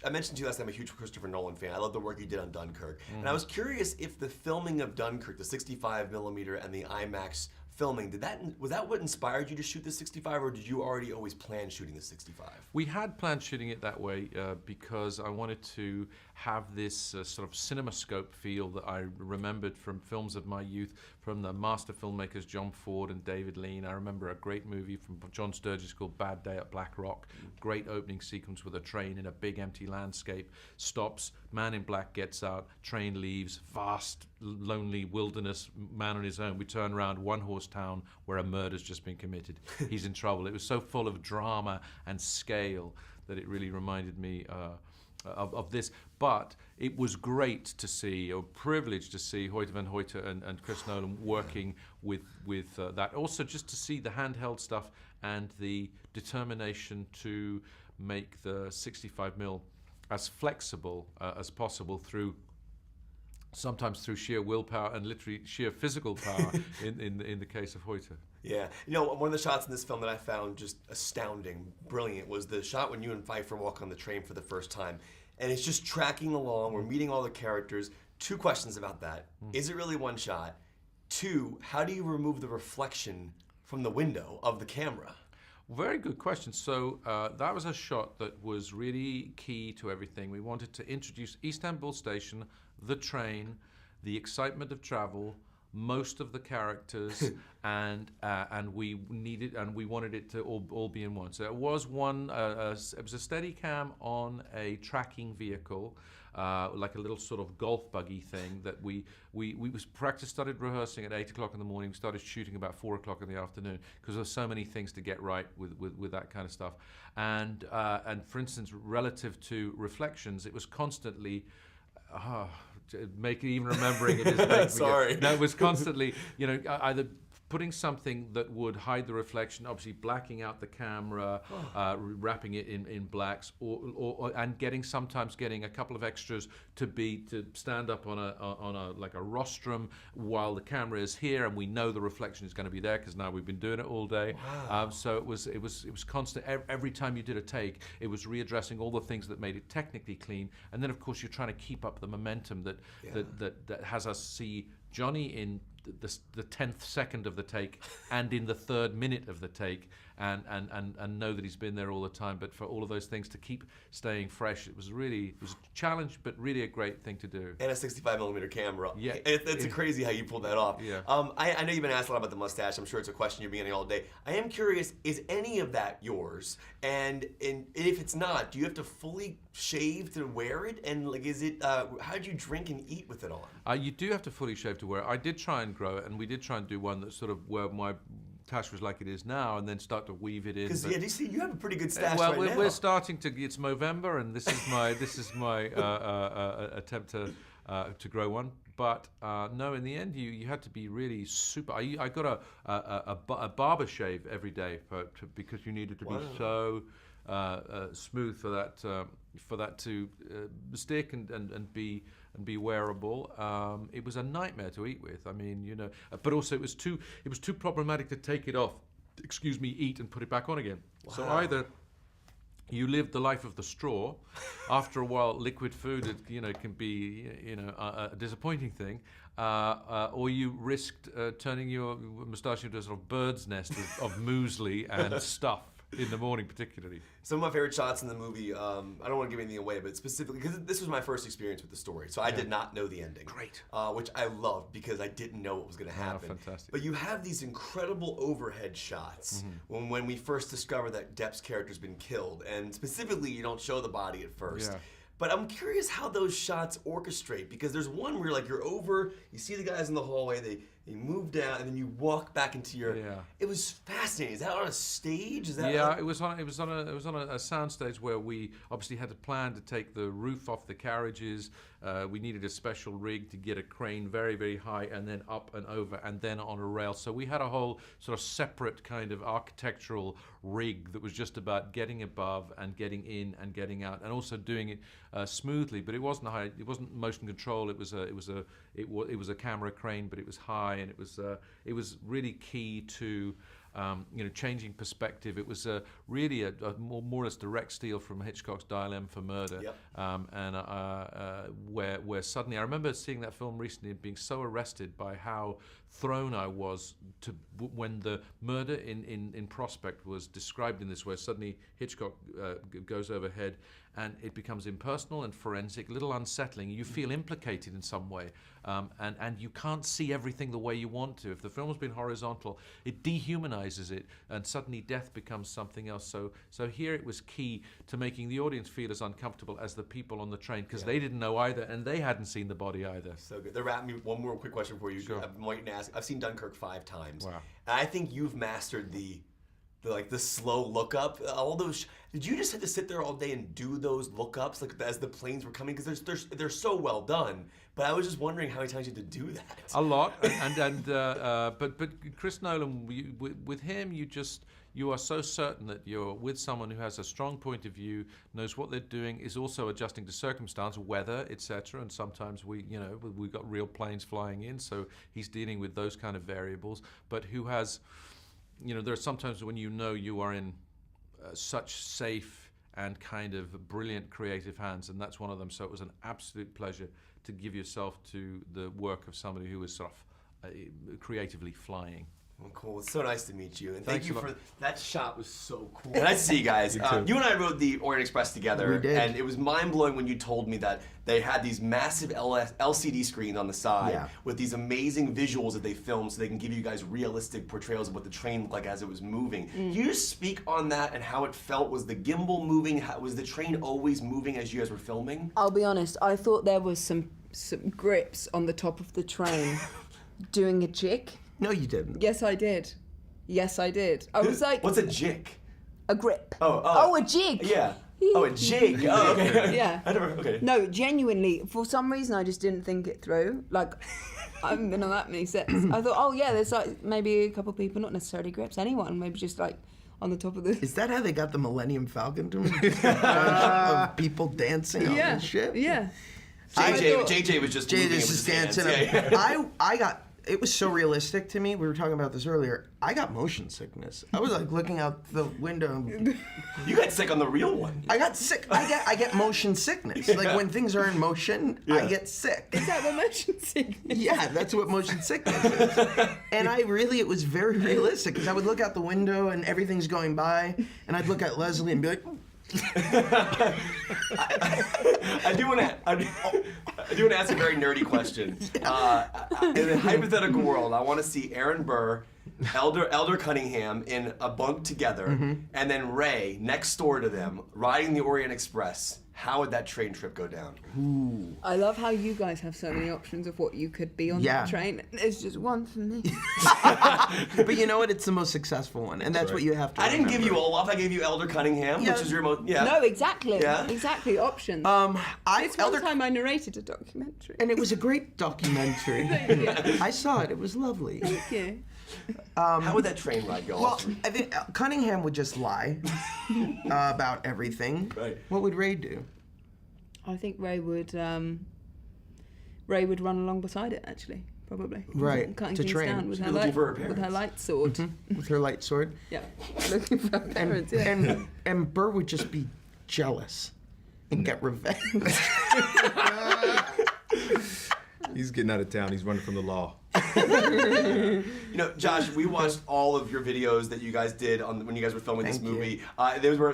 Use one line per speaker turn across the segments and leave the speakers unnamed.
I mentioned to you last time I'm a huge Christopher Nolan fan. I love the work he did on Dunkirk. And I was curious if the filming of Dunkirk, the 65 millimeter and the IMAX filming, was that what inspired you to shoot the 65, or did you already always plan shooting the 65?
We had planned shooting it that way because I wanted to have this sort of cinemascope feel that I remembered from films of my youth, from the master filmmakers John Ford and David Lean. I remember a great movie from John Sturges called Bad Day at Black Rock. Great opening sequence with a train in a big empty landscape. Stops, man in black gets out, train leaves, vast, lonely wilderness, man on his own. We turn around, one-horse town where a murder's just been committed. He's in trouble. It was so full of drama and scale that it really reminded me of this. But it was great to see, or privileged to see, Hoyte van Hoyte and Chris Nolan working with that. Also just to see the handheld stuff and the determination to make the 65mm as flexible as possible sometimes through sheer willpower and literally sheer physical power in the case of Hoyte.
Yeah. You know, one of the shots in this film that I found just astounding, brilliant, was the shot when you and Pfeiffer walk on the train for the first time. And it's just tracking along. We're meeting all the characters. 2 questions about that. Is it really one shot? 2, how do you remove the reflection from the window of the camera?
Very good question. So that was a shot that was really key to everything. We wanted to introduce Istanbul Station, the train, the excitement of travel, most of the characters, and we wanted it to all be in one. So it was one. It was a steady cam on a tracking vehicle, like a little sort of golf buggy thing that we started rehearsing at 8 o'clock in the morning. We started shooting about 4 o'clock in the afternoon because there's so many things to get right with that kind of stuff. And for instance, relative to reflections, it was constantly. Even remembering it is
sorry.
No, it was constantly, either putting something that would hide the reflection, obviously blacking out the camera, wrapping it in blacks, and sometimes getting a couple of extras to stand up on a like a rostrum while the camera is here, and we know the reflection is going to be there because now we've been doing it all day.
Wow.
So it was constant. Every time you did a take, it was readdressing all the things that made it technically clean, and then of course you're trying to keep up the momentum that has us see Johnny in the 10th second of the take and in the 3rd minute of the take, and know that he's been there all the time. But for all of those things to keep staying fresh, it was a challenge, but really a great thing to do.
And a 65mm camera.
Yeah,
it's crazy how you pulled that off.
Yeah.
I know you've been asked a lot about the mustache. I'm sure it's a question you're being all day. I am curious, is any of that yours? And if it's not, do you have to fully shave to wear it? And like, is it? How do you drink and eat with it on?
You do have to fully shave to wear it. I did try and grow it, and we did try and do one that sort of where my tash was like it is now, and then start to weave it in.
Because you have a pretty good stash
well,
right now.
We're starting to. It's Movember, and this is my attempt to grow one. But no, in the end, you had to be really super. I got a barber shave every day because you needed to be so smooth for that to stick and be wearable. It was a nightmare to eat with. I mean, but also it was too problematic to take it off. Eat and put it back on again.
Wow.
So either you lived the life of the straw. After a while, liquid food, can be, a disappointing thing. Or you risked turning your moustache into a sort of bird's nest of muesli and stuff in the morning, particularly.
Some of my favorite shots in the movie, I don't want to give anything away, but specifically, because this was my first experience with the story, so I did not know the ending.
Great.
Which I loved because I didn't know what was going to happen.
Fantastic.
But you have these incredible overhead shots when we first discover that Depp's character's been killed, and specifically, you don't show the body at first.
Yeah.
But I'm curious how those shots orchestrate, because there's one where you're over, you see the guys in the hallway, they move down, and then you walk back into your.
Yeah.
It was fascinating. Is that on a stage? Is that?
Yeah, it was on a sound stage where we obviously had to plan to take the roof off the carriages. We needed a special rig to get a crane very, very high, and then up and over, and then on a rail. So we had a whole sort of separate kind of architectural rig that was just about getting above and getting in and getting out, and also doing it smoothly. But it wasn't high. It wasn't motion control. It was a camera crane, but it was high, and it was really key to changing perspective. It was really a more or less direct steal from Hitchcock's Dial M for Murder, where suddenly I remember seeing that film recently and being so arrested by how thrown I was to when the murder in Prospect was described in this way. Suddenly Hitchcock goes overhead and it becomes impersonal and forensic, a little unsettling. You feel implicated in some way, and you can't see everything the way you want to. If the film has been horizontal, it dehumanizes it, and suddenly death becomes something else. So here it was key to making the audience feel as uncomfortable as the people on the train, because they didn't know either, and they hadn't seen the body either.
So good. One more quick question for you.
Sure.
I'm waiting to ask. I've seen Dunkirk 5 times.
Wow.
And I think you've mastered the slow look up. All those. Did you just have to sit there all day and do those lookups as the planes were coming? Because they're so well done. But I was just wondering how many times you had to do that.
A lot, but Chris Nolan, with him, you are so certain that you're with someone who has a strong point of view, knows what they're doing, is also adjusting to circumstance, weather, etc. And sometimes we've got real planes flying in, so he's dealing with those kind of variables. But who has, there are sometimes when you are in such safe and kind of brilliant creative hands, and that's one of them. So it was an absolute pleasure to give yourself to the work of somebody who is sort of creatively flying.
Well, cool. It's so nice to meet you, and
Thanks
thank you
a lot.
for that shot. Was so cool. Nice to see you guys. You and I rode the Orient Express together,
We did.
and it was mind blowing when you told me that they had these massive LCD screens on the side with these amazing visuals that they filmed, so they can give you guys realistic portrayals of what the train looked like as it was moving. Can you just speak on that and how it felt? Was the gimbal moving? Was the train always moving as you guys were filming?
I'll be honest, I thought there was some grips on the top of the train doing a jig.
No, you didn't.
Yes, I did. I was like...
What's a jig?
A grip.
Oh,
a jig.
Yeah. Oh, a jig. Oh, okay.
Yeah.
Okay.
No, genuinely, for some reason I just didn't think it through. Like, I haven't been on that many sets. I thought, there's like maybe a couple of people, not necessarily grips, anyone, maybe just like on the top of the...
Is that how they got the Millennium Falcon to me? Of people dancing on this ship?
Yeah.
JJ was just moving
JJ's
with
just
his hands.
dancing.
Yeah.
I got... It was so realistic to me. We were talking about this earlier. I got motion sickness. I was like looking out the window.
You got sick on the real one.
I got sick. I get motion sickness. Like when things are in motion, I get sick.
Is that what motion sickness?
Yeah, that's what motion sickness is. And it was very realistic because I would look out the window and everything's going by, and I'd look at Leslie and be like,
I do want to ask a very nerdy question. In a hypothetical world, I want to see Aaron Burr, Elder Cunningham in a bunk together, and then Ray next door to them riding the Orient Express. How would that train trip go down?
ooh.
I love how you guys have so many options of what you could be on the train. There's just one for me.
But you know what? It's the most successful one, and that's what you have to
I didn't give
remember.
you Olaf. I gave you Elder Cunningham, which is your most. Yeah.
No, exactly.
Yeah?
Exactly. Options.
It's
one time I narrated a documentary.
and it was a great documentary. I saw it. It was lovely.
Thank you.
How would that train ride go?
Well, I think Cunningham would just lie about everything.
Right.
What would Ray do?
I think Ray would run along beside it, actually, probably.
Right,
Cutting
to
things
train.
down with her,
Looking for her
with her
parents.
light sword.
With her light sword?
Yeah, looking for her parents, yeah.
And Burr would just be jealous and get revenge.
He's getting out of town. He's running from the law.
Josh, we watched all of your videos that you guys did when you guys were filming this
Thank you.
movie.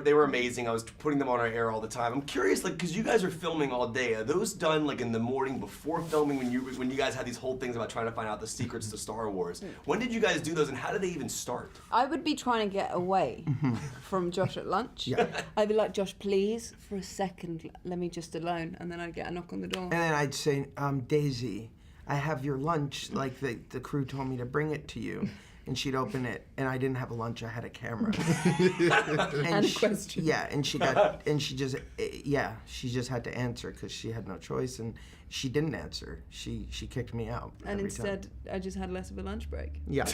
They were amazing. I was putting them on our air all the time. I'm curious, because you guys are filming all day. Are those done in the morning before filming when you guys had these whole things about trying to find out the secrets to Star Wars? When did you guys do those, and how did they even start?
I would be trying to get away from Josh at lunch.
Yeah.
I'd be like, Josh, please, for a second, let me just alone. And then I'd get a knock on the door.
And then I'd say, Daisy, I have your lunch, like the crew told me to bring it to you. And she'd open it, and I didn't have a lunch, I had a camera.
And a question.
Yeah, and she just had to answer because she had no choice, and she didn't answer. She kicked me out.
And
every
instead,
time.
I just had less of a lunch break.
Yeah.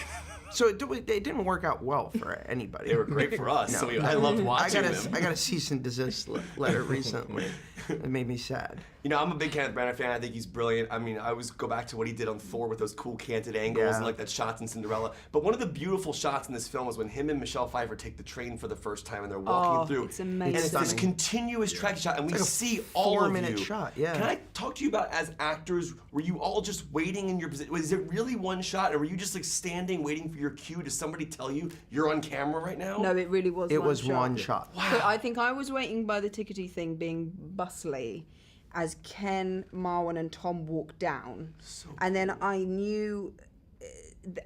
So it didn't work out well for anybody.
They were great for us.
No.
So I loved watching them.
I got a cease and desist letter recently. It made me sad.
I'm a big Kenneth Branagh fan. I think he's brilliant. I mean, I always go back to what he did on Thor with those cool canted angles
Yeah.
and that shots in Cinderella. But one of the beautiful shots in this film is when him and Michelle Pfeiffer take the train for the first time and they're walking through.
It's amazing.
And it's this
Stunning.
continuous tracking shot, and we
like a
see all of you.
4-minute shot, yeah.
Can I talk to you about, as actors, were you all just waiting in your position? Was it really one shot, or were you just like standing waiting for your cue? Does somebody tell you you're on camera right now?
No, it really was.
It
one
was
shot.
one shot.
But I think I was waiting by the tickety thing, being bustly, as Ken, Marwan, and Tom walked down, and then I knew.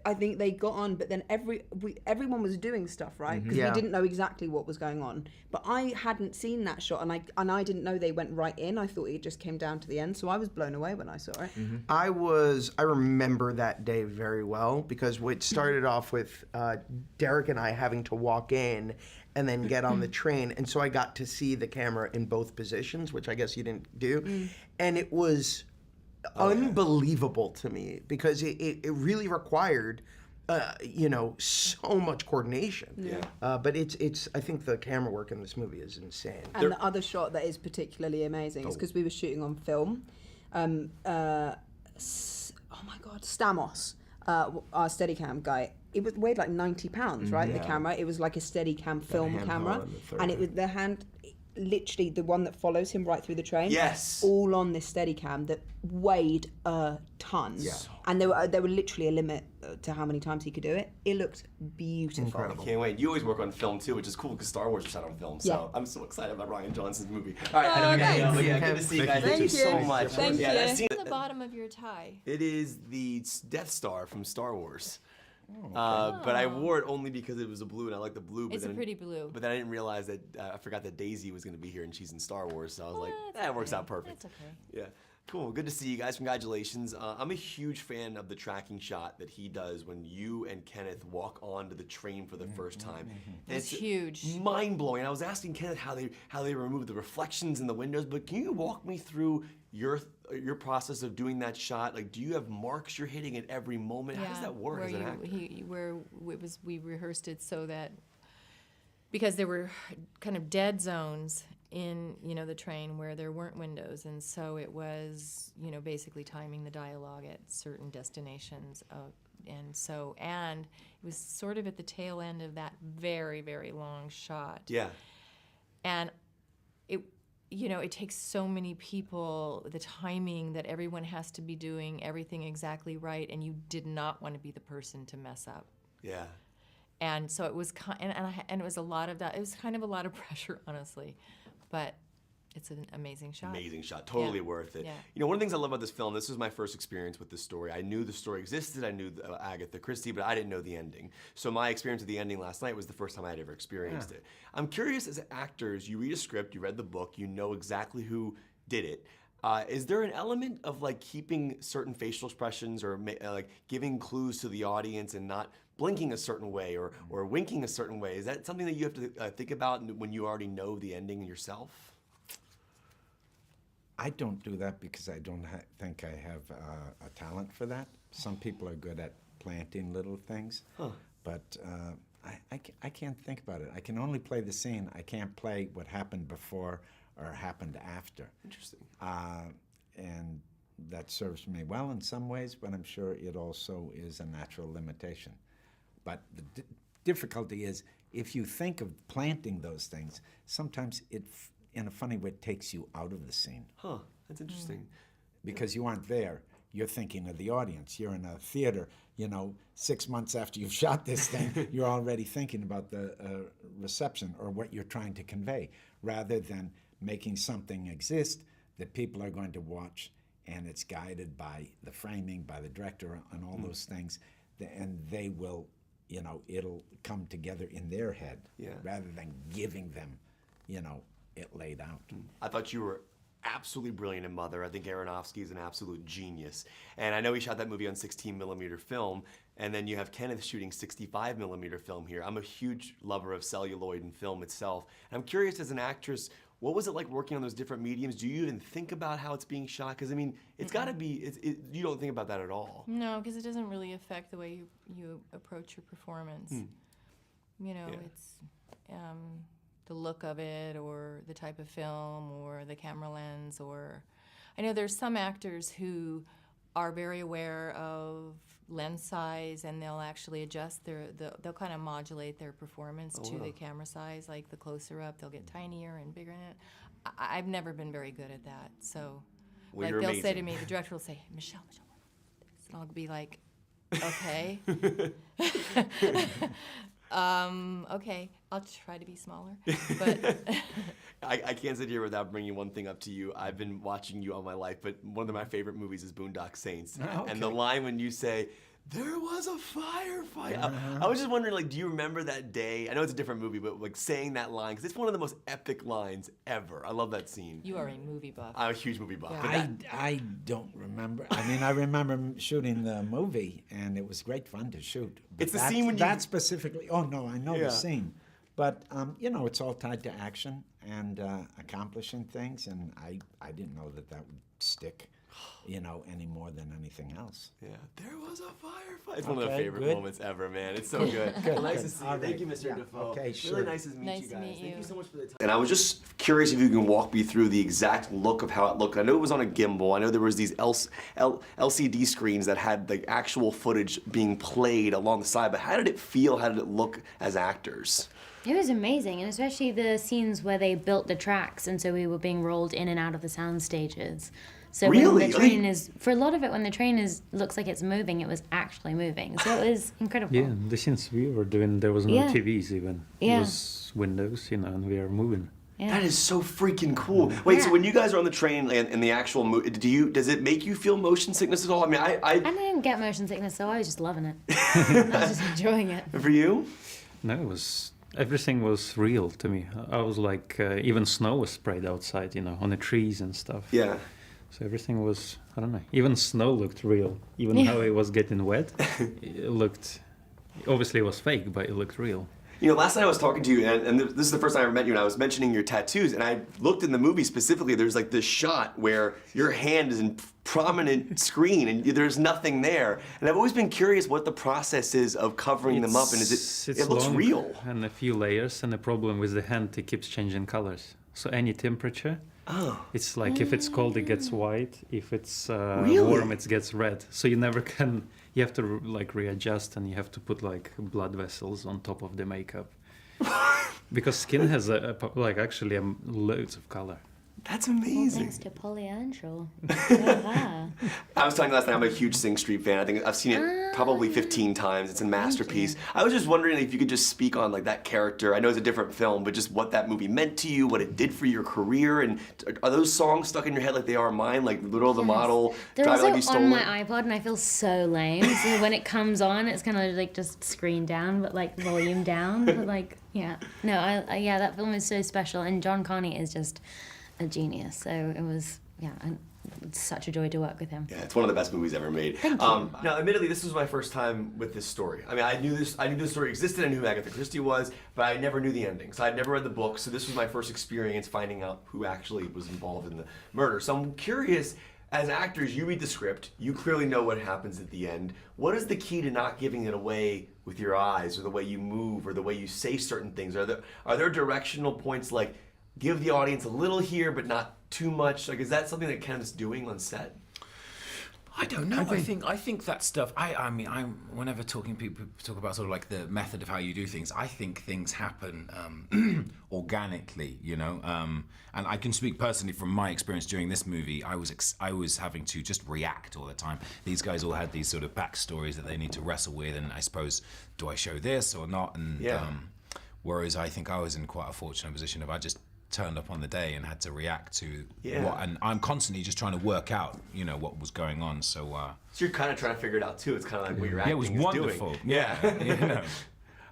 I think they got on, but then everyone was doing stuff, right? Because
Yeah.
we didn't know exactly what was going on. But I hadn't seen that shot, and I didn't know they went right in. I thought it just came down to the end, so I was blown away when I saw it.
I remember that day very well because it started off with Derek and I having to walk in and then get on the train. And so I got to see the camera in both positions, which I guess you didn't do. And it was unbelievable to me because it really required so much coordination. But it's I think the camera work in this movie is insane.
And the other shot that is particularly amazing is because we were shooting on film. Oh my God, Stamos, our Steadicam guy. It weighed like 90 pounds, right? The camera. It was like a Steadicam film
handheld
camera,
on the third
and it was the hand. Literally the one that follows him right through the train.
Yes.
All on this Steadicam that weighed a ton.
Yeah.
And there were literally a limit to how many times he could do it. It looked beautiful.
Incredible.
Can't wait. You always work on film too, which is cool because Star Wars was shot on film. So
Yeah.
I'm so excited about Rian Johnson's movie. All right, I know we gotta go, but yeah, good to see you guys. Thank you so much.
Thank
yeah,
you.
that scene-
the bottom of your tie?
It is the Death Star from Star Wars. But I wore it only because it was a blue and I like the blue. But
It's a
then,
pretty blue.
But then I didn't realize that I forgot that Daisy was going to be here and she's in Star Wars. So I was like,
That's
that works
okay.
out perfect.
That's okay.
Yeah. Cool. Good to see you guys. Congratulations. I'm a huge fan of the tracking shot that he does when you and Kenneth walk onto the train for the first time. And
It's huge.
Mind blowing. I was asking Kenneth how they remove the reflections in the windows, but can you walk me through your process of doing that shot? Like, do you have marks you're hitting at every moment? How does that work
where
as an actor?
we rehearsed it so that because there were kind of dead zones in the train where there weren't windows, and so it was basically timing the dialogue at certain destinations, and it was sort of at the tail end of that very, very long shot.
Yeah.
And it takes so many people, the timing that everyone has to be doing everything exactly right, and you did not want to be the person to mess up.
Yeah.
And so it was, and it was a lot of that. It was kind of a lot of pressure, honestly, but it's an amazing shot.
Amazing shot. Totally
Yeah.
worth it.
Yeah.
One of the things I love about this film, this was my first experience with this story. I knew the story existed. I knew Agatha Christie, but I didn't know the ending. So my experience with the ending last night was the first time I had ever experienced it. I'm curious, as actors, you read a script, you read the book, you know exactly who did it. Is there an element of like keeping certain facial expressions or like giving clues to the audience and not blinking a certain way or winking a certain way? Is that something that you have to think about when you already know the ending yourself?
I don't do that because I don't think I have a talent for that. Some people are good at planting little things, but I can't think about it. I can only play the scene. I can't play what happened before or happened after.
Interesting.
And that serves me well in some ways, but I'm sure it also is a natural limitation. But the difficulty is if you think of planting those things, sometimes it, in a funny way, takes you out of the scene.
Huh, that's interesting.
Because you aren't there. You're thinking of the audience. You're in a theater, 6 months after you've shot this thing, you're already thinking about the reception or what you're trying to convey, rather than making something exist that people are going to watch, and it's guided by the framing, by the director, and all those things, and they will, it'll come together in their head, rather than giving them, it laid out.
I thought you were absolutely brilliant in Mother. I think Aronofsky is an absolute genius. And I know he shot that movie on 16mm film, and then you have Kenneth shooting 65mm film here. I'm a huge lover of celluloid and film itself. And I'm curious, as an actress, what was it like working on those different mediums? Do you even think about how it's being shot? Because, it's got to be, you don't think about that at all.
No, because it doesn't really affect the way you approach your performance. It's the look of it, or the type of film, or the camera lens, or I know there's some actors who are very aware of lens size, and they'll actually adjust they'll kind of modulate their performance to the camera size. Like the closer up, they'll get tinier and bigger. I've never been very good at that. So,
Well,
like
you're
they'll say to
amazing.
me, the director will say, Michelle, and I'll be like, okay. Okay, I'll try to be smaller. But
I can't sit here without bringing one thing up to you. I've been watching you all my life, but one of my favorite movies is Boondock Saints.
Okay.
And the line when you say, there was a firefight. I was just wondering, like, do you remember that day? I know it's a different movie, but like saying that line, because it's one of the most epic lines ever. I love that scene.
you are a movie buff.
I'm a huge movie buff.
Yeah.
But that,
I don't remember. I mean, I remember shooting the movie, and it was great fun to shoot. But
It's the scene when you-
that specifically. Oh no, I know
Yeah.
the scene, but you know, it's all tied to action and accomplishing things, and I didn't know that would stick, you know, any more than anything else.
yeah, there was a firefight. It's one of the
Okay,
favorite
good.
moments ever, man. It's so good.
Good,
Nice
good.
to see
All
you. Thank
right.
you, Mr.
Yeah.
Defoe.
Okay, sure.
Really nice to meet
Nice
you
to
guys.
meet
Thank
you.
you so much for the time. And I was just curious if you can walk me through the exact look of how it looked. I know it was on a gimbal. I know there was these LCD screens that had the actual footage being played along the side, but how did it feel? How did it look as actors?
It was amazing, and especially the scenes where they built the tracks, and so we were being rolled in and out of the sound stages. So
Really?
when the train is, for a lot of it, when the train looks like it's moving, it was actually moving. So it was incredible.
Yeah, the scenes we were doing, there was no
Yeah.
TVs even.
Yeah.
It was windows, and we are moving.
Yeah.
That is so freaking cool. Wait, so
Yeah.
when you guys are on the train and in the actual movie, does it make you feel motion sickness at all? I mean,
I didn't get motion sickness, so I was just loving it. I was just enjoying it.
for you?
No, it was, everything was real to me. I was like, even snow was sprayed outside, on the trees and stuff.
Yeah.
So everything was, I don't know, even snow looked real. Even
Yeah.
how it was getting wet, it looked, obviously it was fake, but it looked real.
Last night I was talking to you, and this is the first time I ever met you, and I was mentioning your tattoos, and I looked in the movie specifically, there's like this shot where your hand is in prominent screen, and there's nothing there. And I've always been curious what the process is of covering them up, and it looks
long
real.
and a few layers, and the problem with the hand, it keeps changing colors. So any temperature, it's like if it's cold, it gets white. If it's
Really?
warm, it gets red. So you never can. You have to like readjust, and you have to put like blood vessels on top of the makeup, because skin has actually loads of color.
That's
Well,
amazing.
thanks to Polly Earnshaw. Yeah.
I was telling you last night I'm a huge Sing Street fan. I think I've seen it probably 15 times. It's a masterpiece. I was just wondering if you could just speak on like that character. I know it's a different film, but just what that movie meant to you, what it did for your career, and are those songs stuck in your head like they are mine? Like Little the Model,
They're
Drive It Like You
also
Stole
on
It?
my iPod, and I feel so lame. So when it comes on, it's kind of like just screen down, but like volume down. But like, yeah, no, yeah, that film is so special, and John Carney is just a genius. So it was, it's such a joy to work with him.
Yeah, it's one of the best movies ever made.
Thank you.
Now, admittedly, this was my first time with this story. I mean, I knew this story existed. I knew who Agatha Christie was, but I never knew the ending. So I'd never read the book. So this was my first experience finding out who actually was involved in the murder. So I'm curious. As actors, you read the script. You clearly know what happens at the end. What is the key to not giving it away with your eyes, or the way you move, or the way you say certain things? Are there directional points like give the audience a little here, but not too much? Like, is that something that Kenneth's doing on set?
I don't know. I think that stuff. I mean, I'm whenever people talk about sort of like the method of how you do things. I think things happen organically, And I can speak personally from my experience during this movie. I was having to just react all the time. These guys all had these sort of backstories that they need to wrestle with, and I suppose, do I show this or not? And whereas I think I was in quite a fortunate position of I just turned up on the day and had to react to what, and I'm constantly just trying to work out, what was going on. So
So you're kind of trying to figure it out too. It's kind of like what you're acting
it was
is
wonderful.
doing.
Yeah.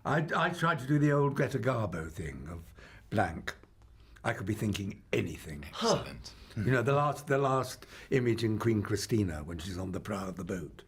I tried to do the old Greta Garbo thing of blank. I could be thinking anything.
Excellent.
The last image in Queen Christina when she's on the prow of the boat,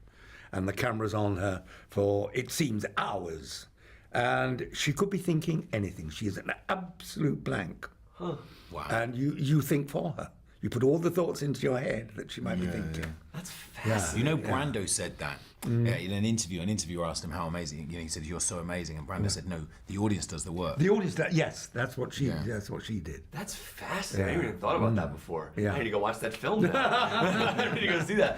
and the camera's on her for, it seems, hours, and she could be thinking anything. She is an absolute blank.
Wow.
And you think for her. You put all the thoughts into your head that she might be thinking.
That's fascinating.
Brando said that in an interview. An interviewer asked him how amazing. He said, "You're so amazing," and Brando said, "No, the audience does the work."
The audience, yes, that's what she did.
That's fascinating. I never even thought about that before.
Yeah.
I need to go watch that film now. I need to go see that.